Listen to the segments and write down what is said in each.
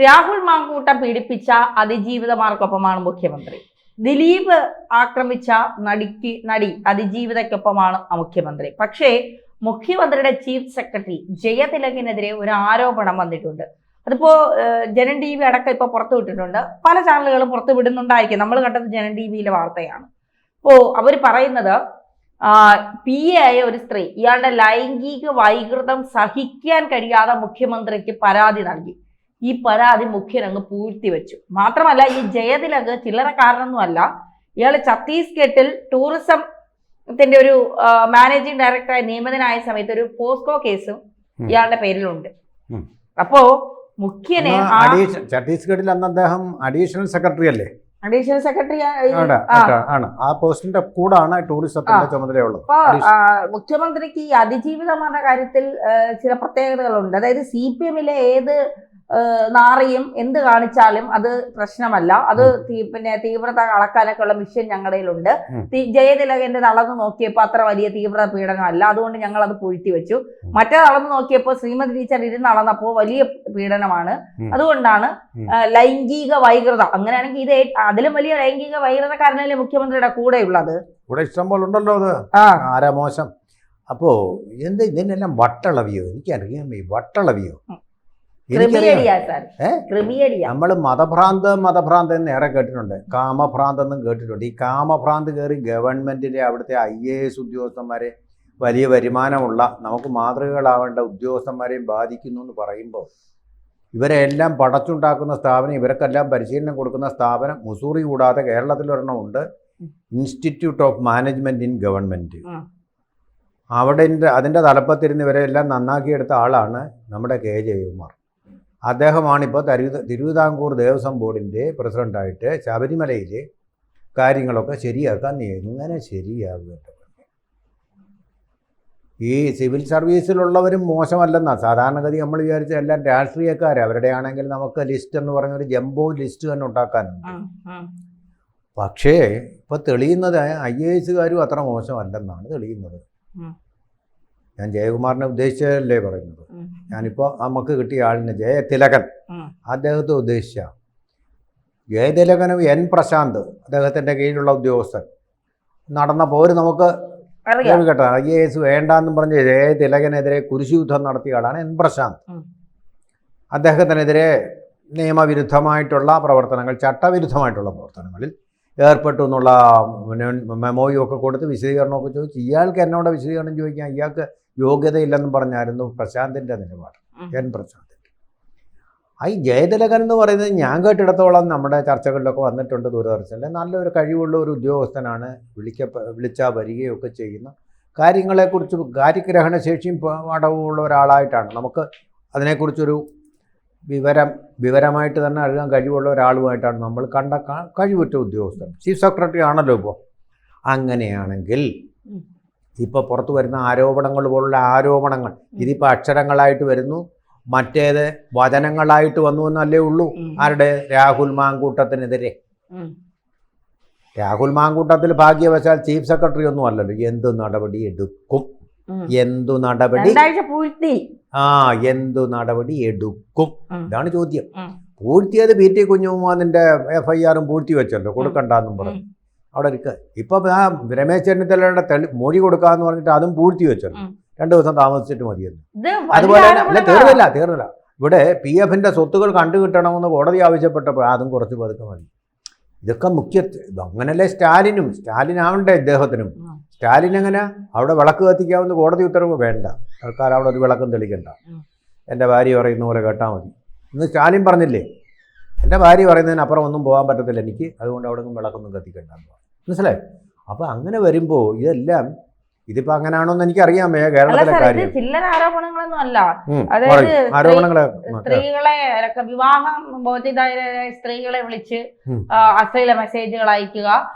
രാഹുൽ മാങ്കൂട്ടം പീഡിപ്പിച്ച അതിജീവിതമാർക്കൊപ്പമാണ് മുഖ്യമന്ത്രി. ദിലീപ് ആക്രമിച്ച നടി അതിജീവിതയ്ക്കൊപ്പമാണ് മുഖ്യമന്ത്രി. പക്ഷേ മുഖ്യമന്ത്രിയുടെ ചീഫ് സെക്രട്ടറി ജയതിലകിനെതിരെ ഒരു ആരോപണം വന്നിട്ടുണ്ട്. അതിപ്പോ ജനൻ ടി വി അടക്കം ഇപ്പൊ പുറത്തു വിട്ടിട്ടുണ്ട്. പല ചാനലുകളും പുറത്തു വിടുന്നുണ്ടായിരിക്കും. നമ്മൾ കണ്ടത് ജനൻ ടി വിയിലെ വാർത്തയാണ്. അപ്പോ അവർ പറയുന്നത് PA ആയ ഒരു സ്ത്രീ ഇയാളുടെ ലൈംഗിക വൈകൃതം സഹിക്കാൻ കഴിയാതെ മുഖ്യമന്ത്രിക്ക് പരാതി നൽകി. ഈ പരാതി മുഖ്യൻ അങ്ങ് പൂഴ്ത്തിവെച്ചു. മാത്രമല്ല, ഈ ജയതിലക് ചില്ലറക്കാരനൊന്നുമല്ല. ഇയാൾ ഛത്തീസ്ഗഡിൽ ടൂറിസത്തിന്റെ ഒരു മാനേജിംഗ് ഡയറക്ടറായി നിയമിതനായ സമയത്ത് ഒരു പോസ്കോ കേസും ഇയാളുടെ പേരിലുണ്ട്. അപ്പോ മുഖ്യനെ ഛത്തീസ്ഗഡിൽ അന്ന് അദ്ദേഹം അഡീഷണൽ സെക്രട്ടറി അല്ലേ? അഡീഷണൽ സെക്രട്ടറി ആണ്. ആ പോസ്റ്റിന്റെ കൂടാണ് ടൂറിസത്തിന്റെ ചുമതലയുള്ളത്. മുഖ്യമന്ത്രിക്ക് ഈ അതിജീവിതമായ കാര്യത്തിൽ ചില പ്രത്യേകതകളുണ്ട്. അതായത് CPM-ലെ ഏത് നാറിയും എന്ത് കാണിച്ചാലും അത് പ്രശ്നമല്ല. അത് പിന്നെ തീവ്രത അളക്കാനൊക്കെ ഉള്ള മിഷൻ ഞങ്ങളുടെ കയ്യിലുണ്ട്. ജയതിലകന്റെ അളന്ന് നോക്കിയപ്പോൾ അത്ര വലിയ തീവ്ര പീഡനമല്ല, അതുകൊണ്ട് ഞങ്ങൾ അത് പൂഴ്ത്തി വെച്ചു. മറ്റേ അളന്ന് നോക്കിയപ്പോൾ ശ്രീമതി ടീച്ചർ ഇരുന്ന് അളന്നപ്പോൾ വലിയ പീഡനമാണ്, അതുകൊണ്ടാണ് ലൈംഗിക വൈകൃത. അങ്ങനെയാണെങ്കിൽ ഇത് അതിലും വലിയ ലൈംഗിക വൈകൃതക്കാരനല്ലേ മുഖ്യമന്ത്രിയുടെ കൂടെ ഉള്ളത്? ഇവിടെ ഇഷ്ടം പോലെ ഉണ്ടല്ലോ. അത് ആരാ മോശം? അപ്പോ ഇതിനെല്ലാം വട്ടളവിയോ? എനിക്കറിയാം ഈ വട്ടളവിയോ. നമ്മൾ മതഭ്രാന്ത് എന്ന് ഏറെ കേട്ടിട്ടുണ്ട്, കാമഭ്രാന്ത് എന്നും കേട്ടിട്ടുണ്ട്. ഈ കാമഭ്രാന്ത് കയറി ഗവൺമെന്റിലെ അവിടുത്തെ IAS ഉദ്യോഗസ്ഥന്മാരെ, വലിയ വരുമാനമുള്ള നമുക്ക് മാതൃകകളാവേണ്ട ഉദ്യോഗസ്ഥന്മാരെയും ബാധിക്കുന്നു എന്ന് പറയുമ്പോൾ, ഇവരെല്ലാം പടച്ചുണ്ടാക്കുന്ന സ്ഥാപനം, ഇവർക്കെല്ലാം പരിശീലനം കൊടുക്കുന്ന സ്ഥാപനം മുസൂറി കൂടാതെ കേരളത്തിലൊരെണ്ണമുണ്ട്, institute of management in government. അതിൻ്റെ തലപ്പത്തിരുന്ന് ഇവരെല്ലാം നന്നാക്കിയെടുത്ത ആളാണ് നമ്മുടെ K. ജയകുമാർ. അദ്ദേഹമാണിപ്പോൾ തിരുവിതാംകൂർ ദേവസ്വം ബോർഡിൻ്റെ പ്രസിഡൻ്റായിട്ട് ശബരിമലയിലെ കാര്യങ്ങളൊക്കെ ശരിയാക്കാൻ. എങ്ങനെ ശരിയാകുക? ഈ സിവിൽ സർവീസിലുള്ളവരും മോശമല്ലെന്നാണ് സാധാരണഗതി നമ്മൾ വിചാരിച്ച. എല്ലാം രാഷ്ട്രീയക്കാർ, അവരുടെ ആണെങ്കിൽ നമുക്ക് ലിസ്റ്റ് എന്ന് പറഞ്ഞൊരു ജംബോ ലിസ്റ്റ് തന്നെ ഉണ്ടാക്കാനുണ്ട്. പക്ഷേ ഇപ്പോൾ തെളിയുന്നത് IAS-കാരും അത്ര മോശമല്ലെന്നാണ് തെളിയുന്നത്. ഞാൻ ജയകുമാറിനെ ഉദ്ദേശിച്ചല്ലേ പറയുന്നത്. ഞാനിപ്പോൾ നമുക്ക് കിട്ടിയ ആളിന് ജയതിലകൻ, അദ്ദേഹത്തെ ഉദ്ദേശിച്ച. ജയതിലകനും N. പ്രശാന്ത് അദ്ദേഹത്തിൻ്റെ കീഴിലുള്ള ഉദ്യോഗസ്ഥൻ നടന്നപ്പോൾ നമുക്ക് കേട്ടോ, IAS വേണ്ടാന്നും പറഞ്ഞ് ജയതിലകനെതിരെ കുരിശുയുദ്ധം നടത്തിയ ആളാണ് N. പ്രശാന്ത്. അദ്ദേഹത്തിനെതിരെ നിയമവിരുദ്ധമായിട്ടുള്ള പ്രവർത്തനങ്ങൾ, ചട്ടവിരുദ്ധമായിട്ടുള്ള പ്രവർത്തനങ്ങളിൽ ഏർപ്പെട്ടു എന്നുള്ള മെമ്മോയും ഒക്കെ കൊടുത്ത് വിശദീകരണമൊക്കെ ചോദിച്ചു. ഇയാൾക്ക് എന്നോട് വിശദീകരണം ചോദിക്കാൻ ഇയാൾക്ക് യോഗ്യതയില്ലെന്നും പറഞ്ഞായിരുന്നു പ്രശാന്തിൻ്റെ നിലപാട്, N. പ്രശാന്തിൻ്റെ. ഈ ജയതിലകൻ എന്ന് പറയുന്നത് ഞാൻ കേട്ടിടത്തോളം നമ്മുടെ ചർച്ചകളിലൊക്കെ വന്നിട്ടുണ്ട് ദൂരദർശനിൽ. നല്ലൊരു കഴിവുള്ള ഒരു ഉദ്യോഗസ്ഥനാണ്. വിളിച്ചാൽ വരികയൊക്കെ ചെയ്യുന്ന കാര്യങ്ങളെക്കുറിച്ച് കാര്യഗ്രഹണശേഷിയും അടവുള്ള ഒരാളായിട്ടാണ് നമുക്ക് അതിനെക്കുറിച്ചൊരു വിവരമായിട്ട് തന്നെ അറിയാൻ കഴിവുള്ള ഒരാളുമായിട്ടാണ് നമ്മൾ കണ്ട കഴിവുറ്റ ഉദ്യോഗസ്ഥൻ. ചീഫ് സെക്രട്ടറി ആണല്ലോ ഇപ്പോൾ. അങ്ങനെയാണെങ്കിൽ ഇപ്പോൾ പുറത്തു വരുന്ന ആരോപണങ്ങൾ പോലുള്ള ആരോപണങ്ങൾ ഇതിപ്പോൾ അക്ഷരങ്ങളായിട്ട് വരുന്നു, മറ്റേത് വചനങ്ങളായിട്ട് വന്നു എന്നല്ലേ ഉള്ളൂ. ആരുടെ? രാഹുൽ മാങ്കൂട്ടത്തിനെതിരെ. രാഹുൽ മാങ്കൂട്ടത്തിൽ ഭാഗ്യവശാൽ ചീഫ് സെക്രട്ടറി ഒന്നും അല്ലല്ലോ. എന്ത് നടപടി എടുക്കും? എന്തു നടപടി എടുക്കും? ഇതാണ് ചോദ്യം. പൂഴ്ത്തിയത് PT കുഞ്ഞുമുഹമ്മദിന്റെ FIR-ഉം പൂഴ്ത്തി വെച്ചല്ലോ, കൊടുക്കണ്ടെന്നും പറഞ്ഞു അവിടെ ഇരിക്കുക. ഇപ്പൊ രമേശ് ചെന്നിത്തലയുടെ മൊഴി കൊടുക്കാന്ന് പറഞ്ഞിട്ട് അതും പൂഴ്ത്തി വെച്ചല്ലോ. 2 ദിവസം താമസിച്ചിട്ട് മതിയെന്ന്. അതുപോലെ തന്നെ തീർന്നില്ല. ഇവിടെ PF-ന്റെ സ്വത്തുകൾ കണ്ടുകിട്ടണമെന്ന് കോടതി ആവശ്യപ്പെട്ടപ്പോൾ അതും കുറച്ച് പതുക്കെ മതി. ഇതൊക്കെ അങ്ങനല്ലേ സ്റ്റാലിനാവണ്ടേ ഇദ്ദേഹത്തിനും. സ്റ്റാലിൻ എങ്ങനെ അവിടെ വിളക്ക് കത്തിക്കാവുന്ന കോടതി ഉത്തരവ് വേണ്ട, ആൾക്കാർ അവിടെ ഒരു വിളക്കും തെളിക്കണ്ട, എൻ്റെ ഭാര്യ പറയുന്ന പോലെ കേട്ടാൽ മതി. ഇന്ന് സ്റ്റാലിൻ പറഞ്ഞില്ലേ, എൻ്റെ ഭാര്യ പറയുന്നതിനപ്പുറം ഒന്നും പോകാൻ പറ്റത്തില്ല എനിക്ക്, അതുകൊണ്ട് അവിടെ ഒന്നും വിളക്കൊന്നും കത്തിക്കണ്ട. മനസ്സിലായി? അപ്പോൾ അങ്ങനെ വരുമ്പോൾ ഇതെല്ലാം ഇതിപ്പോ അങ്ങനെയാണോന്ന് എനിക്കറിയാം. കേരളത്തിലെ കാര്യം ചില്ലറ ആരോപണങ്ങളൊന്നും അല്ല. അതായത് സ്ത്രീകളെ വിവാഹം ബോധിതരായ സ്ത്രീകളെ വിളിച്ച് അശ്ലീല മെസ്സേജുകൾ അയക്കുക,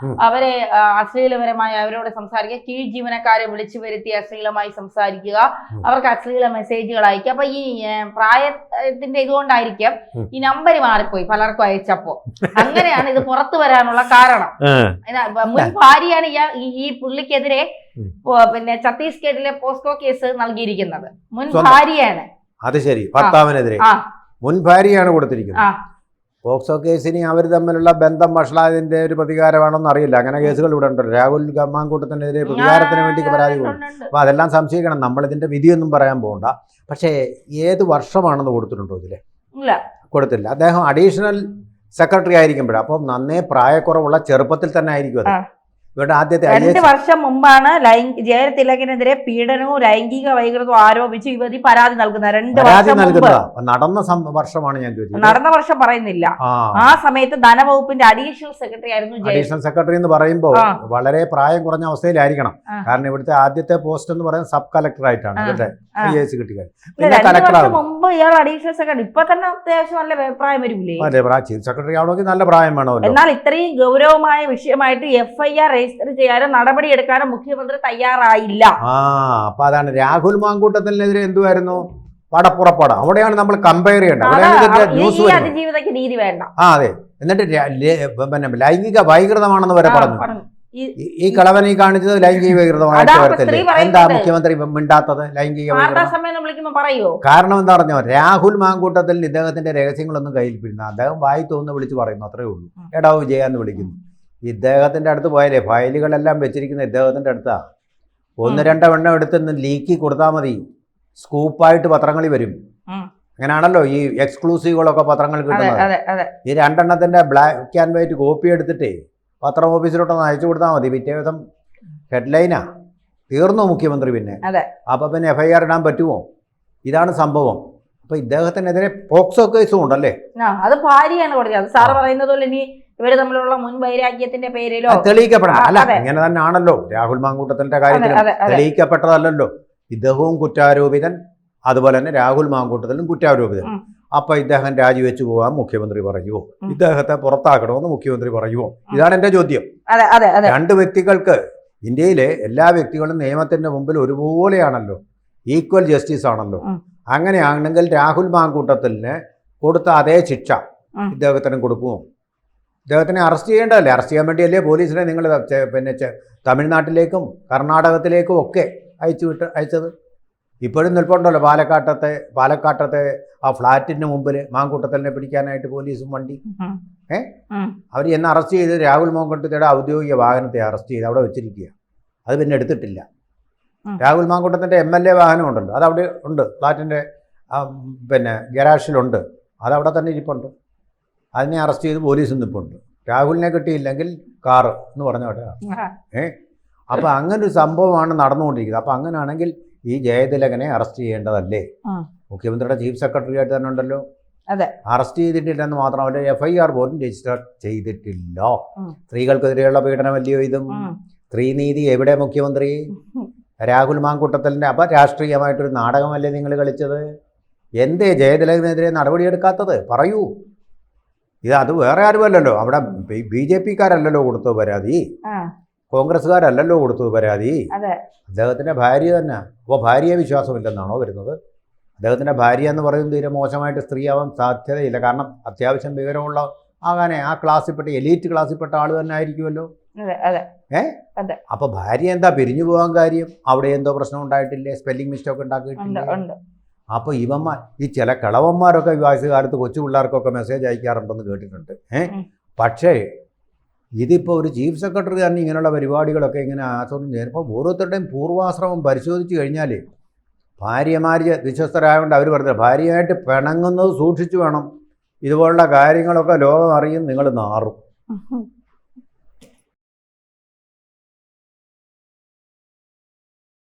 അവരെ അശ്ലീലപരമായി അവരോട് സംസാരിക്കുക, കീഴ് ജീവനക്കാരെ വിളിച്ചു വരുത്തി അശ്ലീലമായി സംസാരിക്കുക, അവർക്ക് അശ്ലീല മെസ്സേജുകൾ അയക്കുക. അപ്പൊ ഈ പ്രായത്തിന്റെ ഇതുകൊണ്ടായിരിക്കും ഈ നമ്പർ മാറിപ്പോയി പലർക്കും അയച്ചപ്പോ. അങ്ങനെയാണ് ഇത് പുറത്തു വരാനുള്ള കാരണം. മുൻ ഭാര്യയാണ് ഈ പുള്ളിക്കെതിരെ പിന്നെ ഛത്തീസ്ഗഡിലെ പോസ്കോ കേസ് നൽകിയിരിക്കുന്നത്. മുൻ ഭാര്യയാണ്. അത് ശരി, ഭർത്താവിനെതിരെ. മുൻ ഭാര്യയാണ് കൊടുത്തിരിക്കുന്നത്. ആ പോക്സോ കേസിന് അവർ തമ്മിലുള്ള ബന്ധം വഷളായതിന്റെ ഒരു പ്രതികാരമാണെന്ന് അറിയില്ല. അങ്ങനെ കേസുകൾ ഇവിടെ ഉണ്ടല്ലോ. രാഹുൽ മാങ്കൂട്ടത്തിനെതിരെ പ്രതികാരത്തിന് വേണ്ടി പരാതി കൊടുക്കും. അപ്പോൾ അതെല്ലാം സംശയിക്കണം. നമ്മളിതിന്റെ വിധിയൊന്നും പറയാൻ പോകണ്ട. പക്ഷേ ഏത് വർഷമാണെന്ന് കൊടുത്തിട്ടുണ്ടോ ഇതിൽ? ഇല്ല, കൊടുത്തില്ല. അദ്ദേഹം അഡീഷണൽ സെക്രട്ടറി ആയിരിക്കുമ്പോഴാണ്. അപ്പോൾ നന്നേ പ്രായക്കുറവുള്ള ചെറുപ്പത്തിൽ തന്നെ ആയിരിക്കും അത്. ഇവരുടെ ആദ്യത്തെ 2 വർഷം മുമ്പാണ് ജയതിലകനെതിരെ പീഡനവും ലൈംഗിക വൈകൃതവും ആരോപിച്ച് യുവതി പരാതി നൽകുന്നത്. 2 വർഷം മുമ്പ് നടന്ന വർഷമാണ് ഞാൻ ചോദിച്ചത്. നടന്ന വർഷം പറയുന്നില്ല. ആ സമയത്ത് ധനവകുപ്പിന്റെ അഡീഷണൽ സെക്രട്ടറി ആയിരുന്നു. അഡീഷണൽ സെക്രട്ടറി എന്ന് പറയുമ്പോൾ വളരെ പ്രായം കുറഞ്ഞ അവസ്ഥയിലായിരിക്കണം. കാരണം ഇവിടുത്തെ ആദ്യത്തെ പോസ്റ്റ് എന്ന് പറയുന്നത് സബ് കളക്ടർ ആയിട്ടാണ് ഇവരുടെ IAS കിട്ടിയത്. 2 വർഷം മുമ്പ് ഇയാൾ അഡീഷണൽ സെക്രട്ടറി. ഇപ്പൊ തന്നെ അത്യാവശ്യം നല്ല പ്രായം വരില്ലേ? അതെ, ചീഫ് സെക്രട്ടറി ആവണമെങ്കിൽ നല്ല പ്രായം വേണമല്ലോ. എന്നാൽ ഇത്രയും ഗൗരവമായ വിഷയമായിട്ട് FIR രജിസ്റ്റർ ചെയ്യാനും നടപടിയെടുക്കാനും മുഖ്യമന്ത്രി തയ്യാറായില്ല. അപ്പൊ അതാണ് രാഹുൽ മാങ്കൂട്ടത്തിനെതിരെ എന്തുവായിരുന്നു പടപ്പുറപ്പാട്. അവിടെയാണ് നമ്മൾ കമ്പയർ ചെയ്യേണ്ടത്. അതിജീവിതയ്ക്ക് നീതി വേണ്ട. അതെ. എന്നിട്ട് പിന്നെ ലൈംഗിക വൈകൃതമാണെന്ന് വരെ പറഞ്ഞു. ഈ കളവൻ ഈ കാണിച്ചത് ലൈംഗിക വൈകൃതമായിട്ട് വരത്തില്ലേ? എന്താ മുഖ്യമന്ത്രി മിണ്ടാത്തത്? ലൈംഗിക വൈകൃതം കാരണം എന്താ പറഞ്ഞോ? രാഹുൽ മാങ്കൂട്ടത്തിൽ ഇദ്ദേഹത്തിന്റെ രഹസ്യങ്ങളൊന്നും കയ്യിൽ പിടിക്കുന്ന അദ്ദേഹം വായി തോന്നുന്നു വിളിച്ച് പറയുന്നു, അത്രേ ഉള്ളൂ. എടാ വിജയാന്ന് വിളിക്കുന്നു. ഇദ്ദേഹത്തിന്റെ അടുത്ത് പോയാലേ ഫയലുകളെല്ലാം വെച്ചിരിക്കുന്ന ഇദ്ദേഹത്തിന്റെ അടുത്താ. 1-2 എണ്ണം എടുത്ത് ലീക്കി കൊടുത്താൽ മതി, സ്കൂപ്പായിട്ട് പത്രങ്ങളിൽ വരും. അങ്ങനെയാണല്ലോ ഈ എക്സ്ക്ലൂസീവുകളൊക്കെ പത്രങ്ങൾ കിട്ടുന്നത്. ഈ 2 എണ്ണത്തിന്റെ ബ്ലാക്ക് ആൻഡ് വൈറ്റ് കോപ്പി എടുത്തിട്ടേ പത്രം ഓഫീസിലോട്ടൊന്ന് അയച്ചു കൊടുത്താൽ മതി. പിറ്റേ ദിവസം ഹെഡ്ലൈനാ, തീർന്നു മുഖ്യമന്ത്രി. പിന്നെ അപ്പൊ പിന്നെ FIR ഇടാൻ പറ്റുമോ? ഇതാണ് സംഭവം. അപ്പൊ ഇദ്ദേഹത്തിനെതിരെ പോക്സോ കേസും ഉണ്ടല്ലേ? അത് ഭാര്യയാണ് പറഞ്ഞത്. സാറ് പറയുന്നത് പോലെ ഇനി ഇവര് തമ്മിലുള്ള മുൻ വൈരാഗ്യത്തിന്റെ പേരിലോ തെളിയിക്കപ്പെടാം. അല്ല, ഇങ്ങനെ തന്നെ ആണല്ലോ രാഹുൽ മാങ്കൂട്ടത്തിന്റെ കാര്യത്തിൽ തെളിയിക്കപ്പെട്ടതല്ലോ. ഇദ്ദേഹവും കുറ്റാരോപിതൻ, അതുപോലെ തന്നെ രാഹുൽ മാങ്കൂട്ടത്തിലും കുറ്റാരോപിതൻ. അപ്പൊ ഇദ്ദേഹം രാജിവെച്ചു പോകാൻ മുഖ്യമന്ത്രി പറയുമോ? ഇദ്ദേഹത്തെ പുറത്താക്കണമെന്ന് മുഖ്യമന്ത്രി പറയുമോ? ഇതാണ് എന്റെ ചോദ്യം. 2 വ്യക്തികൾക്ക്, ഇന്ത്യയിലെ എല്ലാ വ്യക്തികളും നിയമത്തിന്റെ മുമ്പിൽ ഒരുപോലെയാണല്ലോ, ഈക്വൽ ജസ്റ്റിസ് ആണല്ലോ. അങ്ങനെയാണെങ്കിൽ രാഹുൽ മാങ്കൂട്ടത്തിന് കൊടുത്ത അതേ ശിക്ഷ ഇദ്ദേഹത്തിനും കൊടുക്കുമോ? ഇദ്ദേഹത്തിനെ അറസ്റ്റ് ചെയ്യേണ്ടതല്ലേ? അറസ്റ്റ് ചെയ്യാൻ വേണ്ടിയല്ലേ പോലീസിനെ നിങ്ങൾ പിന്നെ തമിഴ്നാട്ടിലേക്കും കർണാടകത്തിലേക്കും ഒക്കെ അയച്ചത്? ഇപ്പോഴും നിൽപ്പുണ്ടല്ലോ പാലക്കാട്ടത്തെ ആ ഫ്ലാറ്റിന് മുമ്പിൽ മാങ്കൂട്ടത്തിനെ പിടിക്കാനായിട്ട് പോലീസും വണ്ടി. അവർ എന്നെ അറസ്റ്റ് ചെയ്ത് രാഹുൽ മാങ്കൂട്ടത്തിയുടെ ഔദ്യോഗിക വാഹനത്തെ അറസ്റ്റ് ചെയ്ത് അവിടെ വെച്ചിരിക്കുക. അത് പിന്നെ എടുത്തിട്ടില്ല. രാഹുൽ മാങ്കൂട്ടത്തിൻ്റെ MLA വാഹനം ഉണ്ടല്ലോ, അതവിടെ ഉണ്ട്, ഫ്ലാറ്റിൻ്റെ പിന്നെ ഗരാഷിലുണ്ട്. അതവിടെ തന്നെ ഇരിപ്പുണ്ട്. അതിനെ അറസ്റ്റ് ചെയ്ത് പോലീസും നിൽപ്പുണ്ട്. രാഹുലിനെ കിട്ടിയില്ലെങ്കിൽ കാറ് എന്ന് പറഞ്ഞോട്ടെ. അപ്പം അങ്ങനൊരു സംഭവമാണ് നടന്നുകൊണ്ടിരിക്കുന്നത്. അപ്പം അങ്ങനെയാണെങ്കിൽ ഈ ജയതിലകനെ അറസ്റ്റ് ചെയ്യേണ്ടതല്ലേ? മുഖ്യമന്ത്രിയുടെ ചീഫ് സെക്രട്ടറി ആയിട്ട് തന്നെ ഉണ്ടല്ലോ. അറസ്റ്റ് ചെയ്തിട്ടില്ലെന്ന് മാത്രമല്ല, FIR പോലും രജിസ്റ്റർ ചെയ്തിട്ടില്ല. സ്ത്രീകൾക്കെതിരെയുള്ള പീഡനമല്ലയോ ഇതും? സ്ത്രീനീതി എവിടെ മുഖ്യമന്ത്രി? രാഹുൽ മാങ്കൂട്ടത്തലിൻ്റെ അപ്പം രാഷ്ട്രീയമായിട്ടൊരു നാടകമല്ലേ നിങ്ങൾ കളിച്ചത്? എന്തേ ജയതിലകനെതിരെ നടപടിയെടുക്കാത്തത്? പറയൂ. അത് വേറെ ആരുമല്ലല്ലോ. അവിടെ BJP-ക്കാരല്ലല്ലോ കൊടുത്തത് പരാതി, കോൺഗ്രസ്സുകാരല്ലല്ലോ കൊടുത്തത് പരാതി, അദ്ദേഹത്തിൻ്റെ ഭാര്യ തന്നെ. അപ്പോൾ ഭാര്യയെ വിശ്വാസമില്ലെന്നാണോ വരുന്നത്? അദ്ദേഹത്തിൻ്റെ ഭാര്യ എന്ന് പറയുന്നത് തീരെ മോശമായിട്ട് സ്ത്രീയാവാൻ സാധ്യതയില്ല. കാരണം അത്യാവശ്യം വിവരമുള്ള ആകാനേ ആ ക്ലാസ്സിൽപ്പെട്ട എലീറ്റ് ക്ലാസ്സിൽപ്പെട്ട ആൾ തന്നെ ആയിരിക്കുമല്ലോ. അപ്പൊ ഭാര്യ എന്താ പിരിഞ്ഞു പോകാൻ കാര്യം? അവിടെ എന്തോ പ്രശ്നം ഉണ്ടായിട്ടില്ലേ? Spelling mistake ഉണ്ടാക്കിയിട്ടില്ലേ? അപ്പോൾ ഈ ചില കളവന്മാരൊക്കെ വയസ്സുകാലത്ത് കൊച്ചു പിള്ളേർക്കൊക്കെ മെസ്സേജ് അയക്കാറുണ്ടെന്ന് കേട്ടിട്ടുണ്ട്. പക്ഷേ ഇതിപ്പോൾ ഒരു ചീഫ് സെക്രട്ടറി തന്നെ ഇങ്ങനെയുള്ള പരിപാടികളൊക്കെ ഇങ്ങനെ ആസൂത്രണം ചെയ്യുമ്പോൾ ഓരോരുത്തരുടെയും പൂർവാശ്രമം പരിശോധിച്ച് കഴിഞ്ഞാൽ ഭാര്യമാർ വിശ്വസ്തരായതുകൊണ്ട് അവർ പറഞ്ഞത് ഭാര്യയായിട്ട് പിണങ്ങുന്നത് സൂക്ഷിച്ചു വേണം. ഇതുപോലുള്ള കാര്യങ്ങളൊക്കെ ലോകം അറിയും, നിങ്ങൾ നാറും.